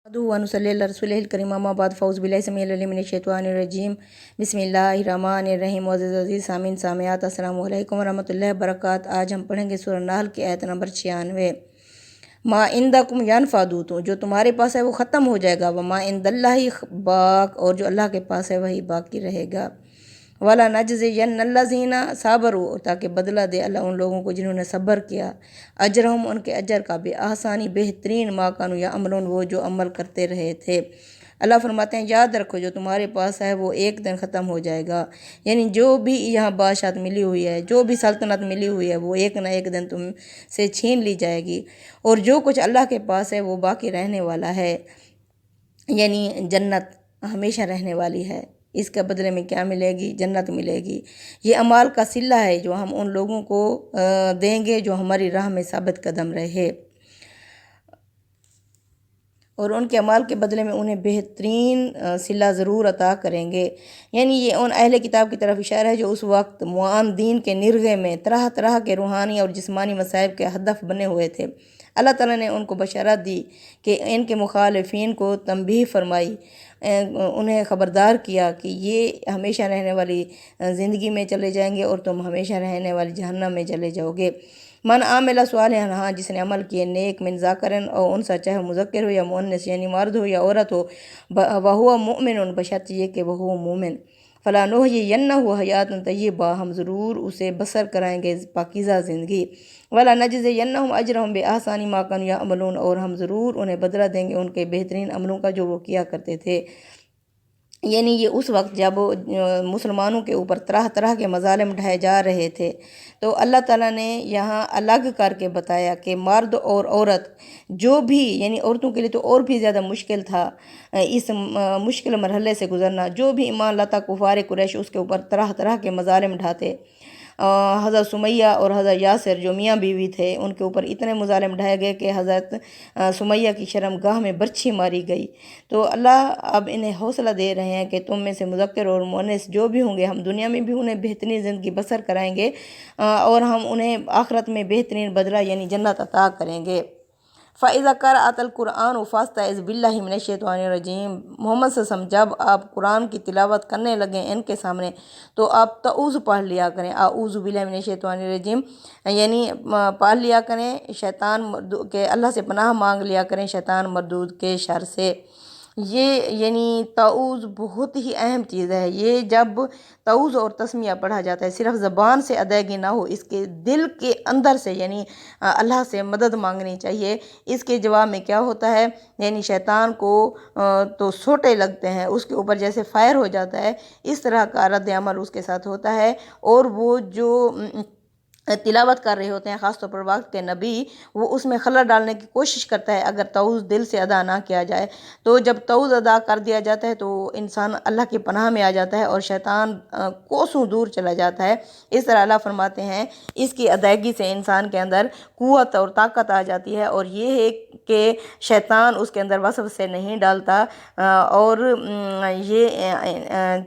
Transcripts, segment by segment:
ونصلی علی رسولہ الکریم اما بعد فاعوذ باللہ السمیع العلیم من الشیطان الرجیم بسم اللہ الرحمن الرحیم۔ عزیز سامعین سامعات، السلام علیکم ورحمۃ اللہ وبرکاتہ۔ آج ہم پڑھیں گے سورہ نحل کی آیت نمبر 96۔ ما عندکم ینفد، تو جو تمہارے پاس ہے وہ ختم ہو جائے گا، وما عند اللہ باق، اور جو اللہ کے پاس ہے وہی باقی رہے گا۔ وَلَا نَجْزِيَنَّ الَّذِينَ صَبَرُوا، تاکہ بدلہ دے اللہ ان لوگوں کو جنہوں نے صبر کیا، اجرہم، ان کے اجر کا، بِأَحْسَنِ، بہترین، ما کانوا یعملون، وہ جو عمل کرتے رہے تھے۔ اللہ فرماتے ہیں یاد رکھو جو تمہارے پاس ہے وہ ایک دن ختم ہو جائے گا، یعنی جو بھی یہاں بادشاہت ملی ہوئی ہے، جو بھی سلطنت ملی ہوئی ہے، وہ ایک نہ ایک دن تم سے چھین لی جائے گی، اور جو کچھ اللہ کے پاس ہے وہ باقی رہنے والا ہے، یعنی جنت ہمیشہ رہنے والی ہے۔ اس کے بدلے میں کیا ملے گی؟ جنت ملے گی۔ یہ اعمال کا صلہ ہے جو ہم ان لوگوں کو دیں گے جو ہماری راہ میں ثابت قدم رہے، اور ان کے اعمال کے بدلے میں انہیں بہترین صلہ ضرور عطا کریں گے۔ یعنی یہ ان اہل کتاب کی طرف اشارہ ہے جو اس وقت معاندین کے نرغے میں طرح طرح کے روحانی اور جسمانی مصائب کے ہدف بنے ہوئے تھے۔ اللہ تعالیٰ نے ان کو بشارت دی کہ ان کے مخالفین کو تنبیہ فرمائی، انہیں خبردار کیا کہ یہ ہمیشہ رہنے والی زندگی میں چلے جائیں گے اور تم ہمیشہ رہنے والی جہنم میں چلے جاؤ گے۔ من عامل صالحا، ہاں جس نے عمل کیے نیک، من ذکرن او انثی، چاہے مذکر ہو یا مؤنث، یعنی مرد ہو یا عورت ہو، وہو مؤمن، بشرط یہ کہ وہ مومن، فلانحیینہ حیات طیبہ، ہم ضرور اسے بسر کرائیں گے پاکیزہ زندگی، ولنجزینہم اجرہم بأحسن ما کانوا یعملون، اور ہم ضرور انہیں بدلہ دیں گے ان کے بہترین عملوں کا جو وہ کیا کرتے تھے۔ یعنی یہ اس وقت جب مسلمانوں کے اوپر طرح طرح کے مظالم ڈھائے جا رہے تھے، تو اللہ تعالیٰ نے یہاں الگ کر کے بتایا کہ مرد اور عورت جو بھی، یعنی عورتوں کے لیے تو اور بھی زیادہ مشکل تھا اس مشکل مرحلے سے گزرنا، جو بھی ایمان لاتا کفار قریش اس کے اوپر طرح طرح کے مظالم ڈھاتے۔ حضرت سمیہ اور حضرت یاسر جو میاں بیوی تھے، ان کے اوپر اتنے مظالم ڈھائے گئے کہ حضرت سمیہ کی شرم گاہ میں برچھی ماری گئی۔ تو اللہ اب انہیں حوصلہ دے رہے ہیں کہ تم میں سے مذکر اور مؤنث جو بھی ہوں گے، ہم دنیا میں بھی انہیں بہترین زندگی بسر کرائیں گے، اور ہم انہیں آخرت میں بہترین بدلہ یعنی جنت عطا کریں گے۔ فَإِذَا قَرَأْتَ الْقُرْآنَ فَاسْتَعِذْ بِاللَّهِ مِنَ الشَّيْطَانِ الرَّجِيمِ، محمد صلی اللہ علیہ وسلم جب آپ قرآن کی تلاوت کرنے لگیں ان کے سامنے تو آپ تعوذ پڑھ لیا کریں، اعوذ باللہ من الشیطان الرجیم، یعنی پڑھ لیا کریں شیطان کے، اللہ سے پناہ مانگ لیا کریں شیطان مردود کے شر سے۔ یہ یعنی تعوذ بہت ہی اہم چیز ہے۔ یہ جب تعوذ اور تسمیہ پڑھا جاتا ہے، صرف زبان سے ادائیگی نہ ہو، اس کے دل کے اندر سے یعنی اللہ سے مدد مانگنی چاہیے۔ اس کے جواب میں کیا ہوتا ہے، یعنی شیطان کو تو سوٹے لگتے ہیں، اس کے اوپر جیسے فائر ہو جاتا ہے، اس طرح کا رد عمل اس کے ساتھ ہوتا ہے، اور وہ جو تلاوت کر رہے ہوتے ہیں، خاص طور پر وقت کے نبی، وہ اس میں خلل ڈالنے کی کوشش کرتا ہے اگر تعوذ دل سے ادا نہ کیا جائے۔ تو جب تعوذ ادا کر دیا جاتا ہے تو انسان اللہ کی پناہ میں آ جاتا ہے اور شیطان کوسوں دور چلا جاتا ہے۔ اس طرح اللہ فرماتے ہیں اس کی ادائیگی سے انسان کے اندر قوت اور طاقت آ جاتی ہے، اور یہ ہے کہ شیطان اس کے اندر وسوسے نہیں ڈالتا، اور یہ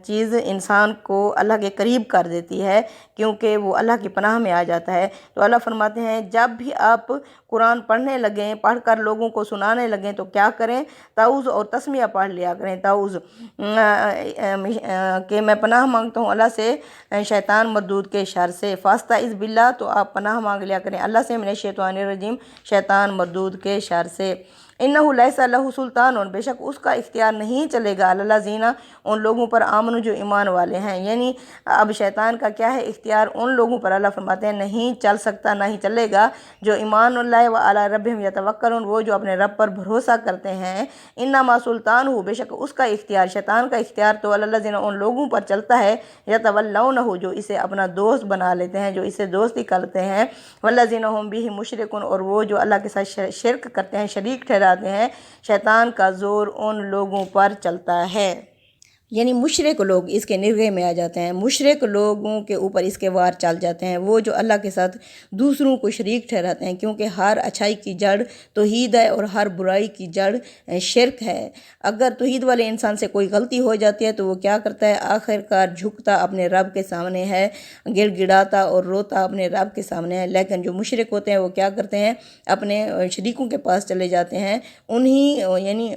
چیز انسان کو اللہ کے قریب کر دیتی ہے کیونکہ وہ اللہ کی پناہ میں آ جاتا ہے۔ تو اللہ فرماتے ہیں جب بھی آپ قرآن پڑھنے لگیں، پڑھ کر لوگوں کو سنانے لگیں تو کیا کریں، تعوذ اور تسمیہ پڑھ لیا کریں۔ تعوذ کہ میں پناہ مانگتا ہوں اللہ سے شیطان مردود کے شر سے، فاستعذ باللہ، تو آپ پناہ مانگ لیا کریں اللہ سے، من الشیطان الرجیم، شیطان مردود کے شر سے۔ انہ لیس لہ سلطان، بے شک اس کا اختیار نہیں چلے گا، الذین، ان لوگوں پر، آمنوا، جو ایمان والے ہیں۔ یعنی اب شیطان کا کیا ہے اختیار، ان لوگوں پر اللہ فرماتے ہیں نہیں چل سکتا، نہ ہی چلے گا جو ایمان اللہ وعلی ربہم یتوکلون، وہ جو اپنے رب پر بھروسہ کرتے ہیں۔ انما سلطانہ، بے شک اس کا اختیار، شیطان کا اختیار تو الذین، ان لوگوں پر چلتا ہے، یتولونہ، جو اسے اپنا دوست بنا لیتے ہیں، جو اسے دوستی کرتے ہیں، والذین هم بہ مشرکون، اور وہ جو اللہ کے ساتھ شرک کرتے ہیں، شریک ٹھہراتے ہیں، شیطان کا زور ان لوگوں پر چلتا ہے۔ یعنی مشرک لوگ اس کے نرغے میں آ جاتے ہیں، مشرک لوگوں کے اوپر اس کے وار چل جاتے ہیں، وہ جو اللہ کے ساتھ دوسروں کو شریک ٹھہراتے ہیں، کیونکہ ہر اچھائی کی جڑ توحید ہے اور ہر برائی کی جڑ شرک ہے۔ اگر توحید والے انسان سے کوئی غلطی ہو جاتی ہے تو وہ کیا کرتا ہے، آخر کار جھکتا اپنے رب کے سامنے ہے، گڑ گڑاتا اور روتا اپنے رب کے سامنے ہے۔ لیکن جو مشرک ہوتے ہیں وہ کیا کرتے ہیں، اپنے شریکوں کے پاس چلے جاتے ہیں، انہی یعنی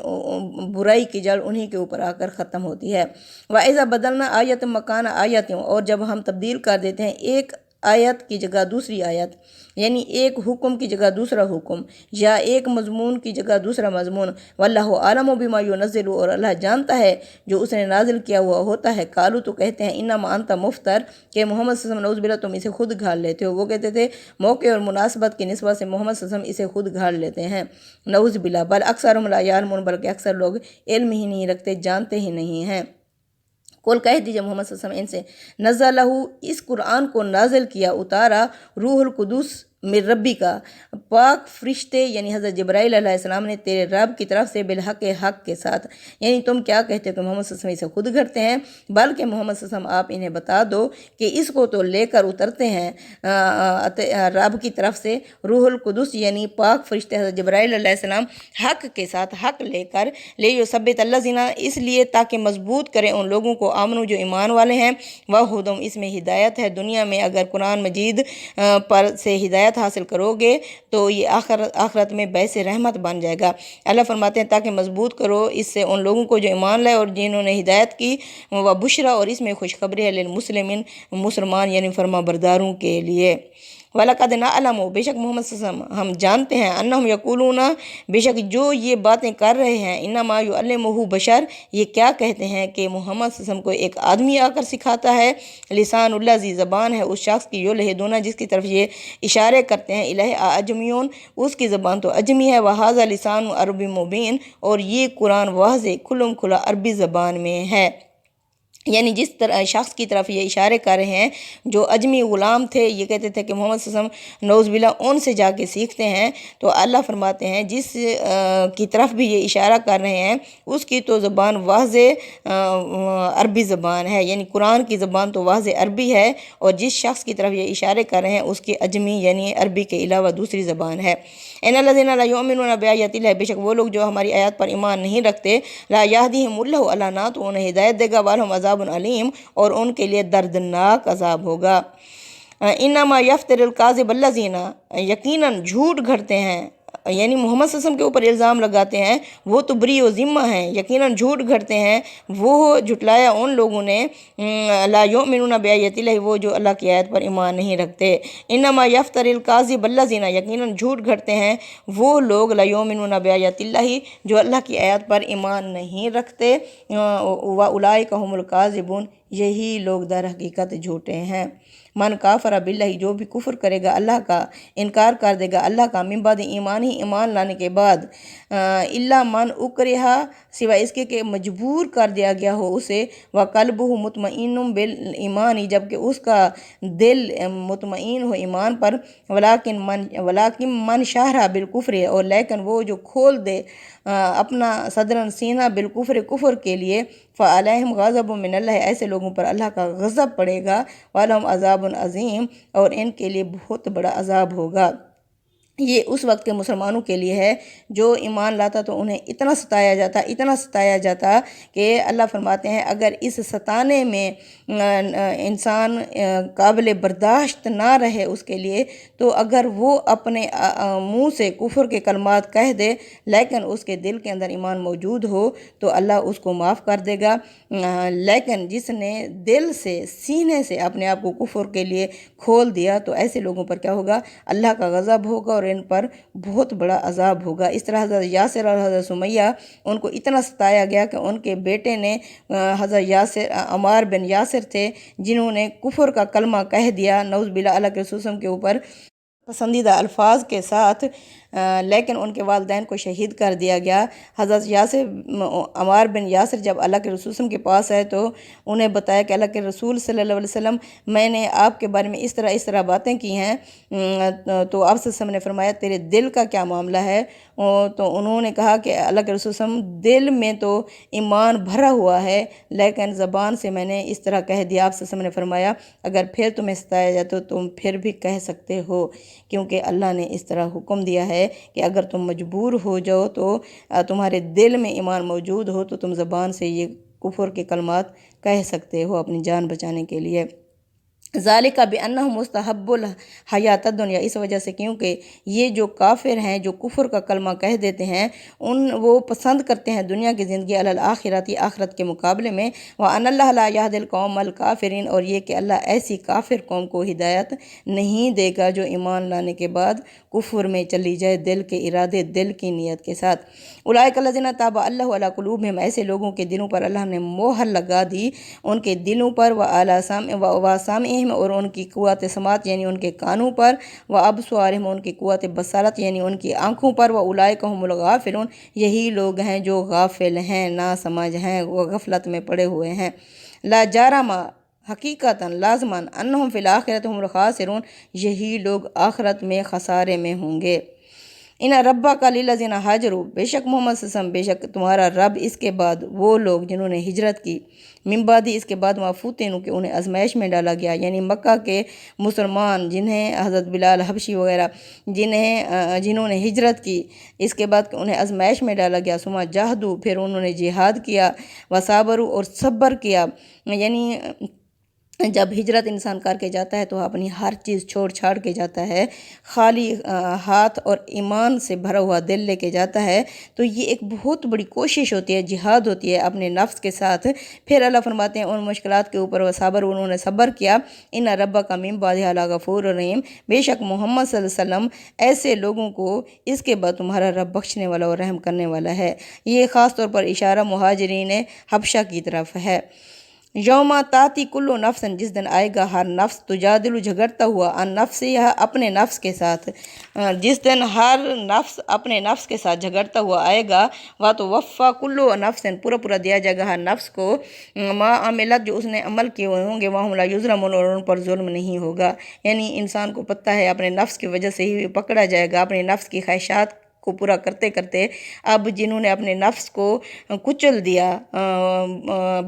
برائی کی جڑ انہی کے اوپر آ کر ختم ہوتی ہے۔ وَإِذَا بَدَلْنَا آیَةً مَّكَانَ آیَةٍ، اور جب ہم تبدیل کر دیتے ہیں ایک آیت کی جگہ دوسری آیت، یعنی ایک حکم کی جگہ دوسرا حکم، یا ایک مضمون کی جگہ دوسرا مضمون، وَاللَّهُ أَعْلَمُ بِمَا يُنَزِّلُ، اور اللہ جانتا ہے جو اس نے نازل کیا ہوا ہوتا ہے۔ قالوا، تو کہتے ہیں، انما انت مفتر، کہ محمد صلی اللہ علیہ وسلم، نعوذ باللہ، تم اسے خود گھاڑ لیتے ہو۔ وہ کہتے تھے موقع اور مناسبت کی نسبت سے محمد صلی اللہ علیہ وسلم اسے خود گھاڑ لیتے ہیں، نعوذ باللہ۔ بل اکثرهم لا يعلمون، بلکہ اکثر لوگ علم ہی نہیں رکھتے، جانتے ہی نہیں ہیں۔ کل کہہ دیجئے محمد صلی اللہ علیہ وسلم ان سے، نزلہ، اس قرآن کو نازل کیا، اتارا، روح القدس من ربی کا، پاک فرشتے یعنی حضرت جبرائیل علیہ السلام نے تیرے رب کی طرف سے، بالحق، حق کے ساتھ۔ یعنی تم کیا کہتے ہو کہ محمد صلی اللہ علیہ وسلم اسے خود گھڑتے ہیں، بلکہ محمد صلی اللہ علیہ وسلم آپ انہیں بتا دو کہ اس کو تو لے کر اترتے ہیں رب کی طرف سے، روح القدس یعنی پاک فرشتے حضرت جبرائیل علیہ السلام، حق کے ساتھ، حق لے کر، لیثبت الذین، اس لیے تاکہ مضبوط کریں ان لوگوں کو، آمنو، جو ایمان والے ہیں، وہدم، اس میں ہدایت ہے۔ دنیا میں اگر قرآن مجید پر سے ہدایت حاصل کرو گے تو یہ آخرت میں باعث رحمت بن جائے گا۔ اللہ فرماتے ہیں تاکہ مضبوط کرو اس سے ان لوگوں کو جو ایمان لائے اور جنہوں نے ہدایت کی، وبشرا، اور اس میں خوشخبری ہے، للمسلمین، مسلمان یعنی فرما برداروں کے لیے۔ وَلَقَدْ نَعْلَمُ، بے شک محمد صلی اللہ علیہ وسلم ہم جانتے ہیں، انہم یقولون، بے شک جو یہ باتیں کر رہے ہیں، انما یعلمہ بشر، یہ کیا کہتے ہیں کہ محمد صلی اللہ علیہ وسلم کو ایک آدمی آ کر سکھاتا ہے، لسان الذی، زبان ہے اس شخص کی، یلحدون، جس کی طرف یہ اشارے کرتے ہیں، الہ اعجمیون، اس کی زبان تو عجمی ہے، وہذا لسان عربی مبین، اور یہ قرآن واضح کھلم کھلا عربی زبان میں ہے۔ یعنی جس طرح شخص کی طرف یہ اشارے کر رہے ہیں جو اجمی غلام تھے، یہ کہتے تھے کہ محمد صلی اللہ علیہ وسلم نعوذ باللہ ان سے جا کے سیکھتے ہیں، تو اللہ فرماتے ہیں جس کی طرف بھی یہ اشارہ کر رہے ہیں اس کی تو زبان واضح عربی زبان ہے، یعنی قرآن کی زبان تو واضح عربی ہے، اور جس شخص کی طرف یہ اشارے کر رہے ہیں اس کی اجمی یعنی عربی کے علاوہ دوسری زبان ہے۔ ان الذین لا یؤمنون بآیات اللہ، بے شک وہ لوگ جو ہماری آیات پر ایمان نہیں رکھتے، لا یہدیہم اللہ، اللہ نہ تو انہیں ہدایت دے گا، ولہم عذاب علیم، اور ان کے لیے دردناک عذاب ہوگا۔ انما یفتر الکاذب الذین، یقیناً جھوٹ گھڑتے ہیں، یعنی محمد صلی اللہ علیہ وسلم کے اوپر الزام لگاتے ہیں، وہ تو بری و ذمہ ہیں، یقیناً جھوٹ گھڑتے ہیں، وہ جھٹلایا ان لوگوں نے، لا یؤمنون بآیات اللہ، وہ جو اللہ کی آیت پر ایمان نہیں رکھتے۔ انما یفتر الکاذب الذین، یقیناً جھوٹ گھڑتے ہیں وہ لوگ، لا یؤمنون بآیات اللہ، جو اللہ کی آیت پر ایمان نہیں رکھتے، واولئک هم الکاذبون، یہی لوگ در حقیقت جھوٹے ہیں۔ من کافر باللہ، جو بھی کفر کرے گا اللہ کا، انکار کر دے گا اللہ کا، من بعد ایمان ہی، ایمان لانے کے بعد، الا من اکرہ، سوائے اس کے کہ مجبور کر دیا گیا ہو اسے، وقلبہ مطمئن بالایمان، جبکہ اس کا دل مطمئن ہو ایمان پر، ولیکن من شہرہ بالکفر، اور لیکن وہ جو کھول دے اپنا صدرن، سینہ، بالکفر، کفر کے لیے، فعلیہم غضب من اللہ، ایسے لوگوں پر اللہ کا غضب پڑے گا، وَلَهُمْ عَذَابٌ عَظِيمٌ، اور ان کے لیے بہت بڑا عذاب ہوگا۔ یہ اس وقت کے مسلمانوں کے لیے ہے جو ایمان لاتا تو انہیں اتنا ستایا جاتا کہ اللہ فرماتے ہیں اگر اس ستانے میں انسان قابل برداشت نہ رہے اس کے لیے، تو اگر وہ اپنے منہ سے کفر کے کلمات کہہ دے لیکن اس کے دل کے اندر ایمان موجود ہو تو اللہ اس کو معاف کر دے گا، لیکن جس نے دل سے، سینے سے اپنے آپ کو کفر کے لیے کھول دیا تو ایسے لوگوں پر کیا ہوگا، اللہ کا غضب ہوگا اور ان پر بہت بڑا عذاب ہوگا۔ اس طرح حضرت یاسر اور حضرت سمیہ، ان کو اتنا ستایا گیا کہ ان کے بیٹے نے، حضرت یاسر، عمار بن یاسر تھے، جنہوں نے کفر کا کلمہ کہہ دیا، نعوذ باللہ، اللہ کے رسول کے اوپر پسندیدہ الفاظ کے ساتھ، لیکن ان کے والدین کو شہید کر دیا گیا۔ حضرت یاسر عمار بن یاسر جب اللہ کے رسول کے پاس آئے تو انہیں بتایا کہ اللہ کے رسول صلی اللہ علیہ وسلم میں نے آپ کے بارے میں اس طرح باتیں کی ہیں۔ تو آپ صلی اللہ علیہ وسلم نے فرمایا تیرے دل کا کیا معاملہ ہے؟ تو انہوں نے کہا کہ اللہ کے رسول صلی اللہ علیہ وسلم دل میں تو ایمان بھرا ہوا ہے، لیکن زبان سے میں نے اس طرح کہہ دیا۔ آپ صلی اللہ علیہ وسلم نے فرمایا اگر پھر تمہیں ستایا جائے تو تم پھر بھی کہہ سکتے ہو، کیونکہ اللہ نے اس طرح حکم دیا ہے کہ اگر تم مجبور ہو جاؤ تو تمہارے دل میں ایمان موجود ہو تو تم زبان سے یہ کفر کے کلمات کہہ سکتے ہو اپنی جان بچانے کے لیے۔ ذالک بأنہم مستحب الحیات الدنیا، اس وجہ سے کیونکہ یہ جو کافر ہیں جو کفر کا کلمہ کہہ دیتے ہیں وہ پسند کرتے ہیں دنیا کی زندگی علی الآخرۃ، آخرت کے مقابلے میں۔ وأن اللہ لا یہدی القوم الکافرین، اور یہ کہ اللہ ایسی کافر قوم کو ہدایت نہیں دے گا جو ایمان لانے کے بعد کفر میں چلی جائے دل کے ارادے، دل کی نیت کے ساتھ۔ اولئک الذین طبع اللہ علی قلوبہم، ایسے لوگوں کے دلوں پر اللہ نے مہر لگا دی، ان کے دلوں پر، وسامعہم، اور ان کی قوت سماعت یعنی ان کے کانوں پر، وابصارہم، ان کی قوت بصارت یعنی ان کی آنکھوں پر، واولئک هم الغافلون، یہی لوگ ہیں جو غافل ہیں، نا سمجھ ہیں، وہ غفلت میں پڑے ہوئے ہیں۔ لا جرم، حقیقتاً لازماً، انہم فی الآخرۃ هم الخاسرون، یہی لوگ آخرت میں خسارے میں ہوں گے۔ ان ربک للذین ہاجروا، بے شک محمد صلی اللہ علیہ وسلم، بے شک تمہارا رب اس کے بعد وہ لوگ جنہوں نے ہجرت کی، من بعد، اس کے بعد، ما فتنوا، کہ انہیں آزمائش میں ڈالا گیا، یعنی مکہ کے مسلمان جنہیں حضرت بلال حبشی وغیرہ جنہوں نے ہجرت کی، اس کے بعد انہیں آزمائش میں ڈالا گیا، ثم جاہدوا، پھر انہوں نے جہاد کیا، وصابروا، اور صبر کیا، یعنی جب ہجرت انسان کر کے جاتا ہے تو اپنی ہر چیز چھوڑ چھاڑ کے جاتا ہے، خالی ہاتھ اور ایمان سے بھرا ہوا دل لے کے جاتا ہے، تو یہ ایک بہت بڑی کوشش ہوتی ہے، جہاد ہوتی ہے اپنے نفس کے ساتھ۔ پھر اللہ فرماتے ہیں ان مشکلات کے اوپر وصابر، انہوں نے صبر کیا، ان ربک من بعدھا لغفور رحیم، بے شک محمد صلی اللہ علیہ وسلم ایسے لوگوں کو اس کے بعد تمہارا رب بخشنے والا اور رحم کرنے والا ہے۔ یہ خاص طور پر اشارہ مہاجرین حبشہ کی طرف ہے۔ یوم تاتی کلو نفس، جس دن آئے گا ہر نفس، تجادل، جھگڑتا ہوا، ان نفس، اپنے نفس کے ساتھ، جس دن ہر نفس اپنے نفس کے ساتھ جھگڑتا ہوا آئے گا، وتوفی کلو نفس، پورا دیا جائے گا ہر نفس کو، ما عملت، جو اس نے عمل کیے ہوئے ہوں گے، وہم لا یظلمون، اور ان پر ظلم نہیں ہوگا۔ یعنی انسان کو پتہ ہے اپنے نفس کی وجہ سے ہی پکڑا جائے گا، اپنے نفس کی خواہشات کو پورا کرتے کرتے۔ اب جنہوں نے اپنے نفس کو کچل دیا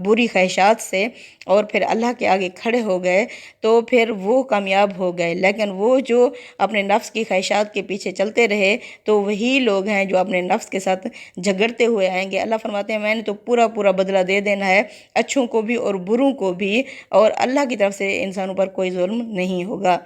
بری خواہشات سے اور پھر اللہ کے آگے کھڑے ہو گئے تو پھر وہ کامیاب ہو گئے، لیکن وہ جو اپنے نفس کی خواہشات کے پیچھے چلتے رہے تو وہی لوگ ہیں جو اپنے نفس کے ساتھ جھگڑتے ہوئے آئیں گے۔ اللہ فرماتے ہیں میں نے تو پورا بدلہ دے دینا ہے، اچھوں کو بھی اور بروں کو بھی، اور اللہ کی طرف سے انسانوں پر کوئی ظلم نہیں ہوگا۔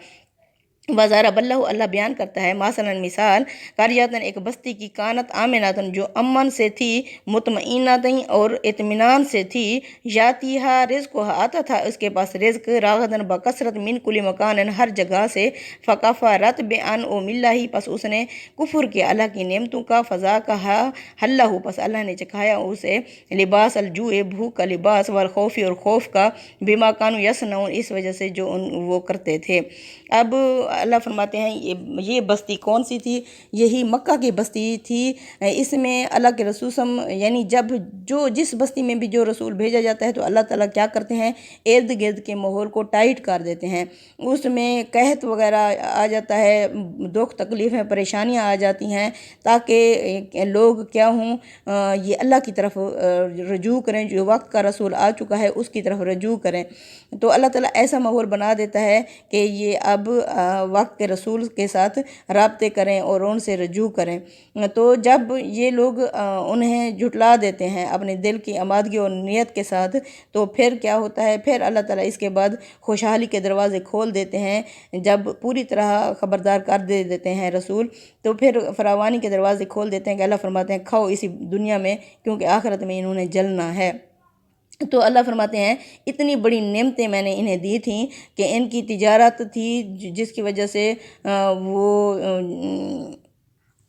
وَضَرَبَ اللہ، اللہ بیان کرتا ہے، مثلاً مثال، قریۃً، ایک بستی کی، کانت آمنۃً، جو امن سے تھی، مطمئنۃً، اور اطمینان سے تھی، یاتیہا رزقہا، آتا تھا اس کے پاس رزق، راغداً، بکثرت، من کل مکان، ہر جگہ سے، فکفرت بانعم اللہ، پس اس نے کفر کیا اللہ کی نعمتوں کا، فذاقہا اللہ، پس اللہ نے چکھایا اسے، لباس الجوع، بھوک کا لباس، والخوف، اور خوف کا، بما کانوا یصنعون، اس وجہ سے جو وہ کرتے تھے۔ اب اللہ فرماتے ہیں یہ بستی کون سی تھی؟ یہی مکہ کی بستی تھی۔ اس میں اللہ کے رسول یعنی جس بستی میں بھی جو رسول بھیجا جاتا ہے تو اللہ تعالیٰ کیا کرتے ہیں، ارد گرد کے ماحول کو ٹائٹ کر دیتے ہیں، اس میں قحط وغیرہ آ جاتا ہے، دکھ تکلیفیں پریشانیاں آ جاتی ہیں، تاکہ لوگ کیا ہوں، یہ اللہ کی طرف رجوع کریں، جو وقت کا رسول آ چکا ہے اس کی طرف رجوع کریں۔ تو اللہ تعالیٰ ایسا ماحول بنا دیتا ہے کہ یہ اب وقت کے رسول کے ساتھ رابطے کریں اور ان سے رجوع کریں۔ تو جب یہ لوگ انہیں جھٹلا دیتے ہیں اپنے دل کی آمادگی اور نیت کے ساتھ، تو پھر کیا ہوتا ہے، پھر اللہ تعالیٰ اس کے بعد خوشحالی کے دروازے کھول دیتے ہیں۔ جب پوری طرح خبردار کر دیتے ہیں رسول، تو پھر فراوانی کے دروازے کھول دیتے ہیں کہ اللہ فرماتے ہیں کھاؤ اسی دنیا میں، کیونکہ آخرت میں انہوں نے جلنا ہے۔ تو اللہ فرماتے ہیں اتنی بڑی نعمتیں میں نے انہیں دی تھیں کہ ان کی تجارت تھی جس کی وجہ سے وہ